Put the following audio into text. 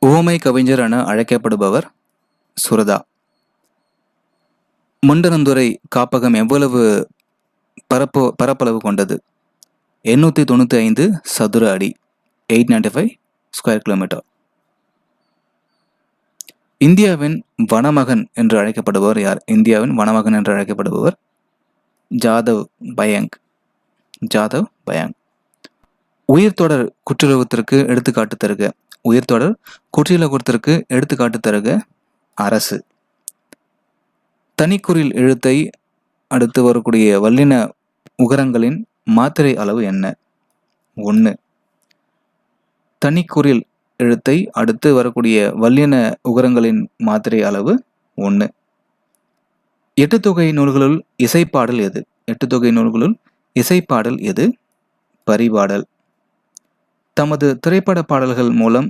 உவமை கவிஞர் என அழைக்கப்படுபவர் சுரதா. முண்டனந்துறை காப்பகம் எவ்வளவு பரப்பளவு கொண்டது? 895 சதுர அடி, 895 ஸ்கொயர் கிலோமீட்டர். இந்தியாவின் வனமகன் என்று அழைக்கப்படுபவர் யார்? இந்தியாவின் வனமகன் என்று அழைக்கப்படுபவர் ஜாதவ் பயங். ஜாதவ் பயங். உயிர்த்தொடர் குற்றியலுகத்திற்கு எடுத்துக்காட்டு தருக. உயிர்த்தொடர் குற்றியலுகத்திற்கு எடுத்துக்காட்டு தருக. அரசு. தனிக்குறில் எழுத்தை அடுத்து வரக்கூடிய வல்லின உகரங்களின் மாத்திரை அளவு என்ன? 1. தனிக்குறில் எழுத்தை அடுத்து வரக்கூடிய வல்லின உகரங்களின் மாத்திரை அளவு 1. எட்டுத்தொகை நூல்களுள் இசைப்பாடல் எது? எட்டுத்தொகை நூல்களுள் இசைப்பாடல் எது? பரிபாடல். தமது திரைப்பட பாடல்கள் மூலம்